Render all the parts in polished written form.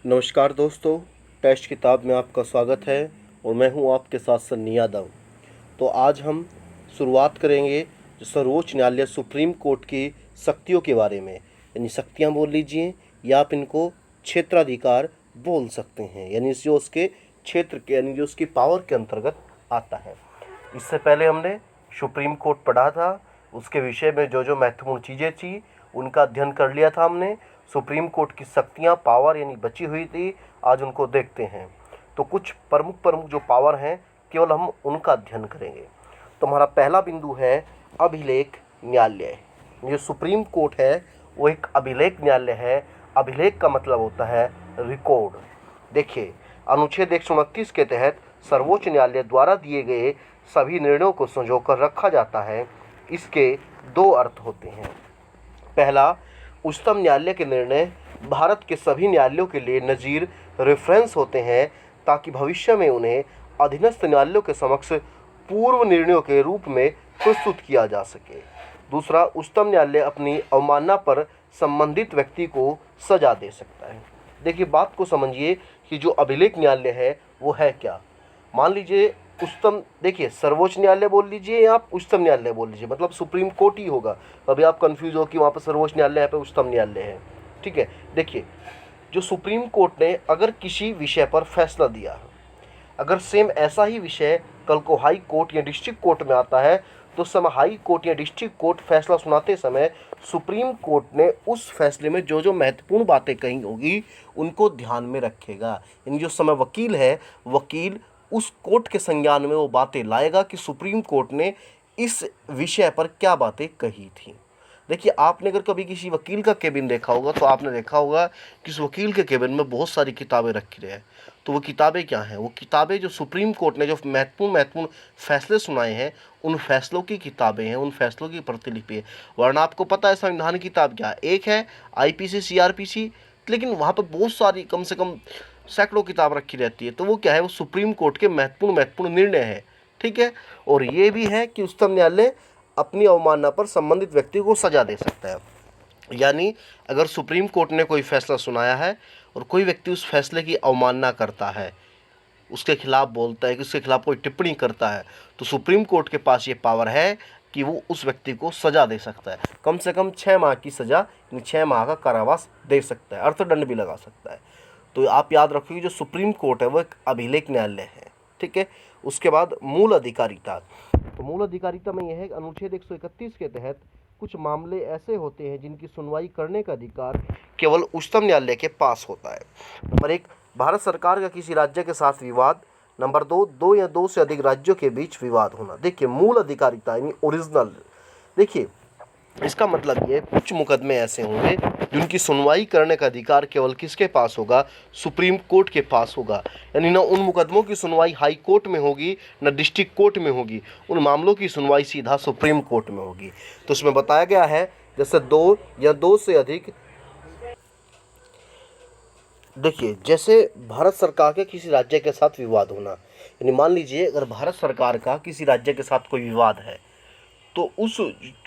नमस्कार दोस्तों, टेस्ट किताब में आपका स्वागत है और मैं हूं आपके साथ सन्नी यादव। तो आज हम शुरुआत करेंगे जो सर्वोच्च न्यायालय सुप्रीम कोर्ट की शक्तियों के बारे में। यानी शक्तियां बोल लीजिए या आप इनको क्षेत्राधिकार बोल सकते हैं, यानी जो उसके क्षेत्र के यानी जो उसकी पावर के अंतर्गत आता है। इससे पहले हमने सुप्रीम कोर्ट पढ़ा था, उसके विषय में जो जो महत्वपूर्ण चीज़ें थी उनका अध्ययन कर लिया था हमने। सुप्रीम कोर्ट की शक्तियां पावर यानी बची हुई थी, आज उनको देखते हैं। तो कुछ प्रमुख जो पावर हैं केवल हम उनका अध्ययन करेंगे। तो हमारा पहला बिंदु है अभिलेख न्यायालय। जो सुप्रीम कोर्ट है वो एक अभिलेख न्यायालय है। अभिलेख का मतलब होता है रिकॉर्ड। देखिए, अनुच्छेद 129 के तहत सर्वोच्च न्यायालय द्वारा दिए गए सभी निर्णयों को संजोकर रखा जाता है। इसके दो अर्थ होते हैं। पहला, उच्चतम न्यायालय के निर्णय भारत के सभी न्यायालयों के लिए नज़ीर रेफरेंस होते हैं ताकि भविष्य में उन्हें अधीनस्थ न्यायालयों के समक्ष पूर्व निर्णयों के रूप में प्रस्तुत किया जा सके। दूसरा, उच्चतम न्यायालय अपनी अवमानना पर संबंधित व्यक्ति को सजा दे सकता है। देखिए, बात को समझिए कि जो अभिलेख न्यायालय है वो है क्या। मान लीजिए उच्चतम, देखिए सर्वोच्च न्यायालय बोल लीजिए या आप उच्चतम न्यायालय बोल लीजिए, मतलब सुप्रीम कोर्ट ही होगा। अभी आप कंफ्यूज हो कि वहाँ पर सर्वोच्च न्यायालय है, पे उच्चतम न्यायालय है। ठीक है, देखिए जो सुप्रीम कोर्ट ने अगर किसी विषय पर फैसला दिया है, अगर सेम ऐसा ही विषय कल को हाई कोर्ट या डिस्ट्रिक्ट कोर्ट में आता है तो समय हाई कोर्ट या डिस्ट्रिक्ट कोर्ट फैसला सुनाते समय सुप्रीम कोर्ट ने उस फैसले में जो जो महत्वपूर्ण बातें कही होगी उनको ध्यान में रखेगा। यानी जो समय वकील है, वकील उस कोर्ट के संज्ञान में वो बातें लाएगा कि सुप्रीम कोर्ट ने इस विषय पर क्या बातें कही थी। देखिए, आपने अगर कभी किसी वकील का केबिन देखा होगा तो आपने देखा होगा कि उस वकील के केबिन में बहुत सारी किताबें रखी रहे। तो वो किताबें क्या हैं? वो किताबें जो सुप्रीम कोर्ट ने जो महत्वपूर्ण फैसले सुनाए हैं उन फैसलों की किताबें हैं, उन फैसलों की प्रतिलिपि है। वरना आपको पता है संविधान की किताब क्या है? एक है आईपीसी सीआरपीसी, लेकिन वहाँ पर बहुत सारी कम से कम सैकड़ों किताब रखी रहती है। तो वो क्या है? वो सुप्रीम कोर्ट के महत्वपूर्ण निर्णय है। ठीक है, और ये भी है कि उच्चतम न्यायालय अपनी अवमानना पर संबंधित व्यक्ति को सजा दे सकता है। यानी अगर सुप्रीम कोर्ट ने कोई फैसला सुनाया है और कोई व्यक्ति उस फैसले की अवमानना करता है, उसके खिलाफ बोलता है कि उसके खिलाफ कोई टिप्पणी करता है, तो सुप्रीम कोर्ट के पास ये पावर है कि वो उस व्यक्ति को सजा दे सकता है। कम से कम 6 माह की सजा यानी 6 माह का कारावास दे सकता है, अर्थदंड भी लगा सकता है। तो आप याद रखिए जो सुप्रीम कोर्ट है वो एक अभिलेख न्यायालय है। ठीक है, उसके बाद मूल अधिकारिता। तो मूल अधिकारिता में यह है कि अनुच्छेद 131 के तहत कुछ मामले ऐसे होते हैं जिनकी सुनवाई करने का अधिकार केवल उच्चतम न्यायालय के पास होता है। नंबर 1, भारत सरकार का किसी राज्य के साथ विवाद। नंबर 2, दो या दो से अधिक राज्यों के बीच विवाद होना। देखिए, मूल अधिकारिता यानी ओरिजिनल। देखिए, इसका मतलब ये कुछ मुकदमे ऐसे होंगे जिनकी सुनवाई करने का अधिकार केवल किसके पास होगा? सुप्रीम कोर्ट के पास होगा। यानी ना उन मुकदमों की सुनवाई हाई कोर्ट में होगी ना डिस्ट्रिक्ट कोर्ट में होगी, उन मामलों की सुनवाई सीधा सुप्रीम कोर्ट में होगी। तो उसमें बताया गया है जैसे दो या दो से अधिक, देखिए जैसे भारत सरकार के किसी राज्य के साथ विवाद होना, यानी मान लीजिए अगर भारत सरकार का किसी राज्य के साथ कोई विवाद है तो उस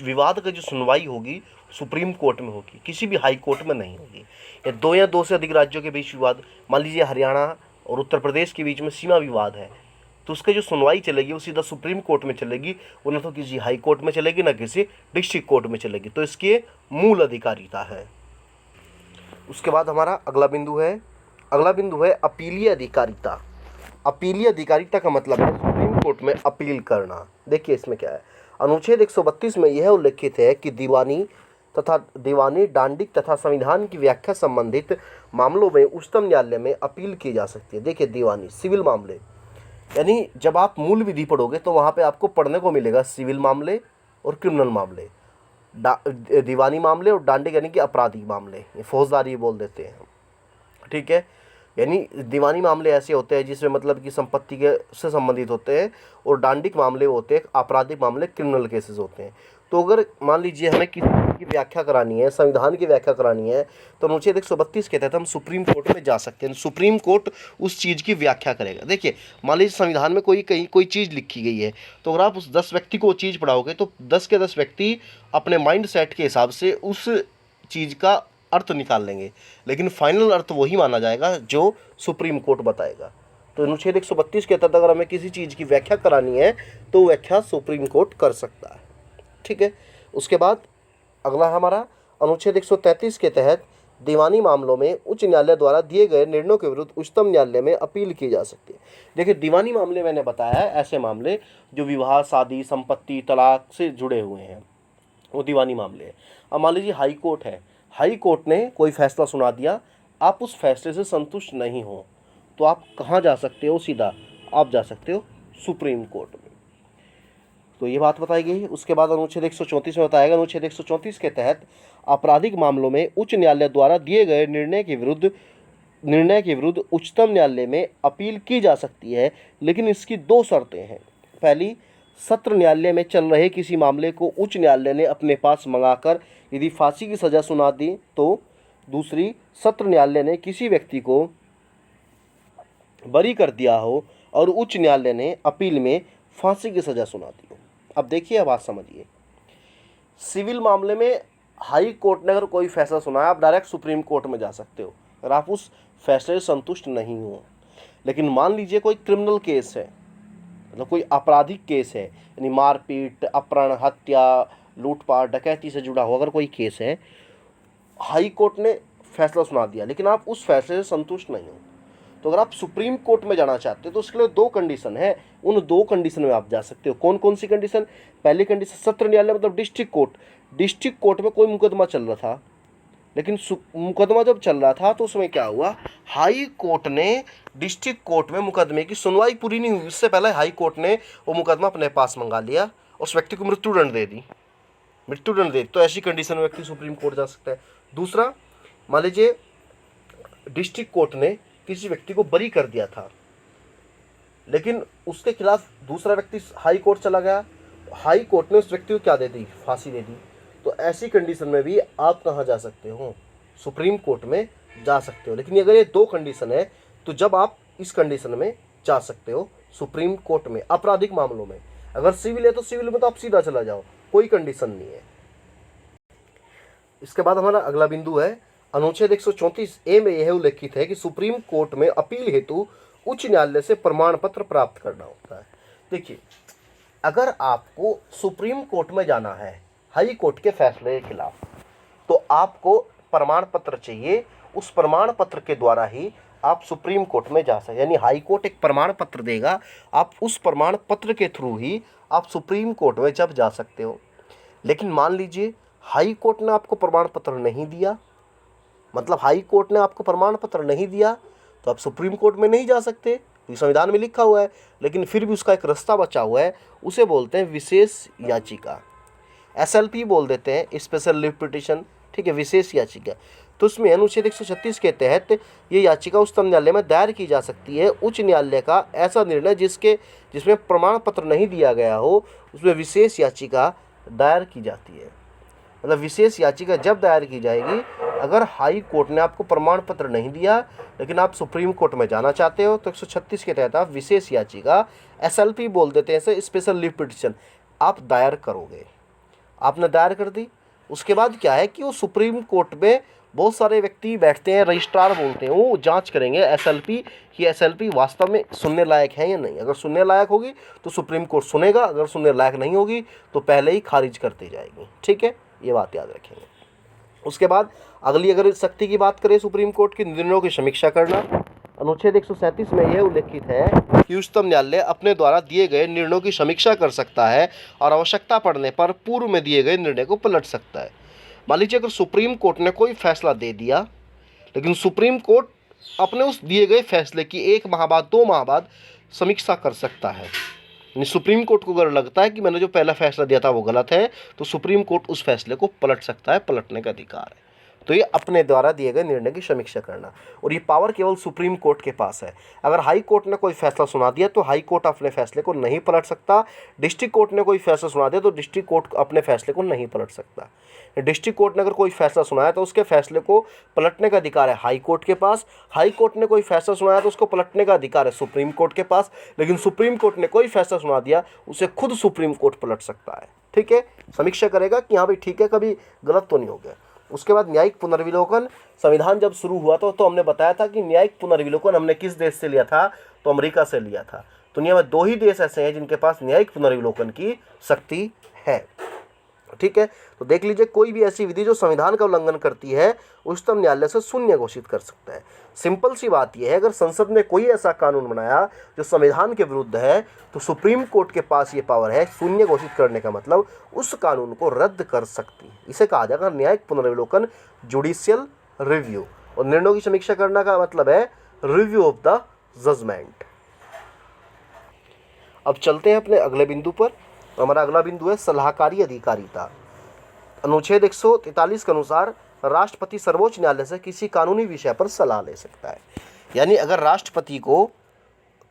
विवाद का जो सुनवाई होगी सुप्रीम कोर्ट में होगी, किसी भी हाई कोर्ट में नहीं होगी। या दो से अधिक राज्यों के बीच विवाद, मान लीजिए हरियाणा और उत्तर प्रदेश के बीच में सीमा विवाद है, तो उसका जो सुनवाई चलेगी वो सीधा सुप्रीम कोर्ट में चलेगी, वो ना तो किसी हाई कोर्ट में चलेगी ना किसी डिस्ट्रिक्ट कोर्ट में चलेगी। तो इसकी मूल अधिकारिता है। उसके बाद हमारा अगला बिंदु है अपीलीय अधिकारिता। अपीलीय अधिकारिता का मतलब है सुप्रीम कोर्ट में अपील करना। देखिए इसमें क्या है, अनुच्छेद 132 में यह उल्लेखित है कि दीवानी, डांडिक तथा संविधान की व्याख्या संबंधित मामलों में उच्चतम न्यायालय में अपील की जा सकती है। देखिए, दीवानी सिविल मामले, यानी जब आप मूल विधि पढ़ोगे तो वहाँ पे आपको पढ़ने को मिलेगा सिविल मामले और क्रिमिनल मामले, दीवानी मामले और डांडिक यानी कि आपराधिक मामले, ये फौजदारी बोल देते हैं। ठीक है, यानी दीवानी मामले ऐसे होते हैं जिसमें मतलब कि संपत्ति के से संबंधित होते हैं, और डांडिक मामले होते हैं, आपराधिक मामले क्रिमिनल केसेस होते हैं। तो अगर मान लीजिए हमें किसी चीज़ की व्याख्या करानी है, संविधान की व्याख्या करानी है, तो अनुच्छेद 132 के तहत हम सुप्रीम कोर्ट में जा सकते हैं। सुप्रीम कोर्ट उस चीज़ की व्याख्या करेगा। देखिए, मान लीजिए संविधान में कहीं कोई चीज़ लिखी गई है, तो अगर आप उस 10 व्यक्ति को वो चीज़ पढ़ाओगे तो 10 के 10 व्यक्ति अपने माइंड सेट के हिसाब से उस चीज़ का अर्थ निकाल लेंगे, लेकिन फाइनल अर्थ वही माना जाएगा जो सुप्रीम कोर्ट बताएगा। तो अनुच्छेद 132 के तहत अगर हमें किसी चीज़ की व्याख्या करानी है तो व्याख्या सुप्रीम कोर्ट कर सकता है। ठीक है। उसके बाद अगला हमारा अनुच्छेद 133 के तहत दीवानी मामलों में उच्च न्यायालय द्वारा दिए गए निर्णयों के विरुद्ध उच्चतम न्यायालय में अपील की जा सकती है। देखिए, दीवानी मामले मैंने बताया है ऐसे मामले जो विवाह, शादी, संपत्ति, तलाक से जुड़े हुए हैं, वो दीवानी मामले हैं। अब मान लीजिए हाई कोर्ट है, हाई कोर्ट ने कोई फैसला सुना दिया, आप उस फैसले से संतुष्ट नहीं हो तो आप कहाँ जा सकते हो? सीधा आप जा सकते हो सुप्रीम कोर्ट में। तो ये बात बताई गई। उसके बाद अनुच्छेद 134 में बताया गया, अनुच्छेद 134 के तहत आपराधिक मामलों में उच्च न्यायालय द्वारा दिए गए निर्णय के विरुद्ध उच्चतम न्यायालय में अपील की जा सकती है, लेकिन इसकी 2 शर्तें हैं। पहली, सत्र न्यायालय में चल रहे किसी मामले को उच्च न्यायालय ने अपने पास मंगाकर यदि फांसी की सज़ा सुना दी तो। दूसरी, सत्र न्यायालय ने किसी व्यक्ति को बरी कर दिया हो और उच्च न्यायालय ने अपील में फांसी की सज़ा सुना दी हो। अब देखिए, बात समझिए, सिविल मामले में हाई कोर्ट ने अगर कोई फैसला सुनाया, आप डायरेक्ट सुप्रीम कोर्ट में जा सकते हो अगर आप उस फैसले से संतुष्ट नहीं हो। लेकिन मान लीजिए कोई क्रिमिनल केस है, मतलब कोई आपराधिक केस है, यानी मारपीट, अपहरण, हत्या, लूटपाट, डकैती से जुड़ा हुआ अगर कोई केस है, हाई कोर्ट ने फैसला सुना दिया लेकिन आप उस फैसले से संतुष्ट नहीं हो, तो अगर आप सुप्रीम कोर्ट में जाना चाहते हो तो उसके लिए 2 कंडीशन है। उन 2 कंडीशन में आप जा सकते हो। कौन कौन सी कंडीशन? पहली कंडीशन, सत्र न्यायालय मतलब डिस्ट्रिक्ट कोर्ट। डिस्ट्रिक्ट कोर्ट में कोई मुकदमा चल रहा था, लेकिन मुकदमा जब चल रहा था तो उसमें क्या हुआ, हाई कोर्ट ने डिस्ट्रिक्ट कोर्ट में मुकदमे की सुनवाई पूरी नहीं हुई, इससे पहले हाई कोर्ट ने वो मुकदमा अपने पास मंगा लिया, उस व्यक्ति को मृत्युदंड दे दी, तो ऐसी कंडीशन में व्यक्ति सुप्रीम कोर्ट जा सकता है। दूसरा, मान लीजिए डिस्ट्रिक्ट कोर्ट ने किसी व्यक्ति को बरी कर दिया था, लेकिन उसके खिलाफ दूसरा व्यक्ति हाई कोर्ट चला गया, हाई कोर्ट ने उस व्यक्ति को क्या दे दी? फांसी दे दी। तो ऐसी कंडीशन में भी आप कहाँ जा सकते हो? सुप्रीम कोर्ट में जा सकते हो। लेकिन अगर ये 2 कंडीशन है तो जब आप इस कंडीशन में जा सकते हो सुप्रीम कोर्ट में आपराधिक मामलों में। अगर सिविल है तो सिविल में तो आप सीधा चला जाओ, कोई कंडीशन नहीं है। इसके बाद हमारा अगला बिंदु है, अनुच्छेद 134A में यह उल्लेखित है कि सुप्रीम कोर्ट में अपील हेतु उच्च न्यायालय से प्रमाण पत्र प्राप्त करना होता है। देखिए, अगर आपको सुप्रीम कोर्ट में जाना है हाई कोर्ट के फैसले के खिलाफ, तो आपको प्रमाण पत्र चाहिए। उस प्रमाण पत्र के द्वारा ही आप सुप्रीम कोर्ट में जा सकते, यानी हाई कोर्ट एक प्रमाण पत्र देगा, आप उस प्रमाण पत्र के थ्रू ही आप सुप्रीम कोर्ट में जब जा सकते हो। लेकिन मान लीजिए हाई कोर्ट ने आपको प्रमाण पत्र नहीं दिया, मतलब हाई कोर्ट ने आपको प्रमाण पत्र नहीं दिया तो आप सुप्रीम कोर्ट में नहीं जा सकते, तो संविधान में लिखा हुआ है। लेकिन फिर भी उसका एक रास्ता बचा हुआ है, उसे बोलते हैं विशेष याचिका, SLP बोल देते हैं, स्पेशल लीव पिटीशन। ठीक है, विशेष याचिका। तो उसमें अनुच्छेद 136 के तहत ये याचिका उच्चतम न्यायालय में दायर की जा सकती है। उच्च न्यायालय का ऐसा निर्णय जिसमें प्रमाण पत्र नहीं दिया गया हो, उसमें विशेष याचिका दायर की जाती है। मतलब विशेष याचिका जब दायर की जाएगी अगर हाई कोर्ट ने आपको प्रमाण पत्र नहीं दिया लेकिन आप सुप्रीम कोर्ट में जाना चाहते हो, तो 136 के तहत आप विशेष याचिका, SLP बोल देते हैं इसे, स्पेशल लीव पिटीशन, आप दायर करोगे। आपने दायर कर दी, उसके बाद क्या है कि वो सुप्रीम कोर्ट में बहुत सारे व्यक्ति बैठते हैं, रजिस्ट्रार बोलते हैं, वो जांच करेंगे SLP कि SLP वास्तव में सुनने लायक है या नहीं। अगर सुनने लायक होगी तो सुप्रीम कोर्ट सुनेगा, अगर सुनने लायक नहीं होगी तो पहले ही खारिज कर दी जाएगी। ठीक है, ये बात याद रखेंगे। उसके बाद अगली अगर शक्ति की बात करें सुप्रीम कोर्ट के निर्णयों की समीक्षा करना, अनुच्छेद 137 में यह उल्लेखित है कि उच्चतम न्यायालय अपने द्वारा दिए गए निर्णयों की समीक्षा कर सकता है और आवश्यकता पड़ने पर पूर्व में दिए गए निर्णय को पलट सकता है। मान लीजिए अगर सुप्रीम कोर्ट ने कोई फैसला दे दिया, लेकिन सुप्रीम कोर्ट अपने उस दिए गए फैसले की 1 माह बाद, 2 माह बाद समीक्षा कर सकता है। सुप्रीम कोर्ट को अगर लगता है कि मैंने जो पहला फैसला दिया था वो गलत है, तो सुप्रीम कोर्ट उस फैसले को पलट सकता है, पलटने का अधिकार है। तो ये अपने द्वारा दिए गए निर्णय की समीक्षा करना, और ये पावर केवल सुप्रीम कोर्ट के पास है। अगर हाई कोर्ट ने कोई फैसला सुना दिया तो हाई कोर्ट अपने फैसले को नहीं पलट सकता। डिस्ट्रिक्ट कोर्ट ने कोई फैसला सुना दिया तो डिस्ट्रिक्ट कोर्ट अपने फैसले को नहीं पलट सकता। डिस्ट्रिक्ट कोर्ट ने अगर कोई फैसला सुनाया तो उसके फैसले को पलटने का अधिकार है हाई कोर्ट के पास। हाई कोर्ट ने कोई फैसला सुनाया तो उसको पलटने का अधिकार है सुप्रीम कोर्ट के पास। लेकिन सुप्रीम कोर्ट ने कोई फैसला सुना दिया, उसे खुद सुप्रीम कोर्ट पलट सकता है। ठीक है, समीक्षा करेगा कि हाँ भाई ठीक है, कभी गलत तो नहीं हो गया। उसके बाद न्यायिक पुनर्विलोकन। संविधान जब शुरू हुआ था तो हमने बताया था कि न्यायिक पुनर्विलोकन हमने किस देश से लिया था, तो अमेरिका से लिया था। दुनिया में 2 ही देश ऐसे हैं जिनके पास न्यायिक पुनर्विलोकन की शक्ति है। ठीक है, तो देख लीजिए, कोई भी ऐसी विधि जो संविधान का उल्लंघन करती है उच्चतम न्यायालय से शून्य घोषित कर सकता है। सिंपल सी बात यह है, अगर संसद ने कोई ऐसा कानून बनाया जो संविधान के विरुद्ध है तो सुप्रीम कोर्ट के पास ये पावर है शून्य घोषित करने का मतलब उस कानून को रद्द कर सकती है। इसे कहा जाएगा न्यायिक पुनर्विलोकन, जुडिशियल रिव्यू। और निर्णयों की समीक्षा करना का मतलब है रिव्यू ऑफ द जजमेंट। अब चलते हैं अपने अगले बिंदु पर। हमारा अगला बिंदु है सलाहकारी अधिकारिता। अनुच्छेद 143 के अनुसार राष्ट्रपति सर्वोच्च न्यायालय से किसी कानूनी विषय पर सलाह ले सकता है। यानी अगर राष्ट्रपति को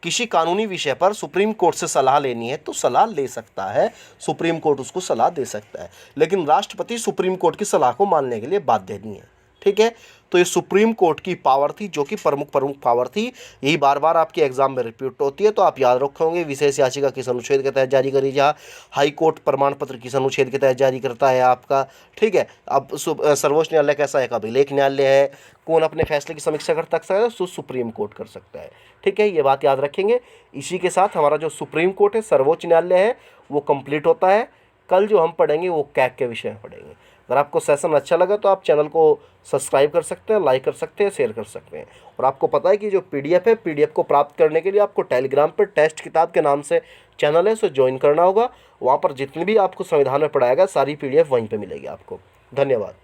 किसी कानूनी विषय पर सुप्रीम कोर्ट से सलाह लेनी है तो सलाह ले सकता है, सुप्रीम कोर्ट उसको सलाह दे सकता है, लेकिन राष्ट्रपति सुप्रीम कोर्ट की सलाह को मानने के लिए बाध्य नहीं है। ठीक है, तो ये सुप्रीम कोर्ट की पावर थी, जो कि प्रमुख पावर थी। यही बार बार आपके एग्जाम में रिपीट होती है, तो आप याद रखोगे विशेष याचिका किस अनुच्छेद के तहत जारी करी जा, हाई कोर्ट प्रमाण पत्र किस अनुच्छेद के तहत जारी करता है आपका। ठीक है, अब सर्वोच्च न्यायालय कैसा है, अभिलेख न्यायालय है, कौन अपने फैसले की समीक्षा कर सकता है, तो सुप्रीम कोर्ट कर सकता है। ठीक है, ये बात याद रखेंगे। इसी के साथ हमारा जो सुप्रीम कोर्ट है, सर्वोच्च न्यायालय है, वो कंप्लीट होता है। कल जो हम पढ़ेंगे वो कैग के विषय में पढ़ेंगे। अगर आपको सेशन अच्छा लगा तो आप चैनल को सब्सक्राइब कर सकते हैं, लाइक कर सकते हैं, शेयर कर सकते हैं। और आपको पता है कि जो पीडीएफ है, पीडीएफ को प्राप्त करने के लिए आपको टेलीग्राम पर टेस्ट किताब के नाम से चैनल है, उसे ज्वाइन करना होगा। वहाँ पर जितनी भी आपको संविधान में पढ़ाया गया सारी पीडीएफ वहीं पे मिलेगी आपको। धन्यवाद।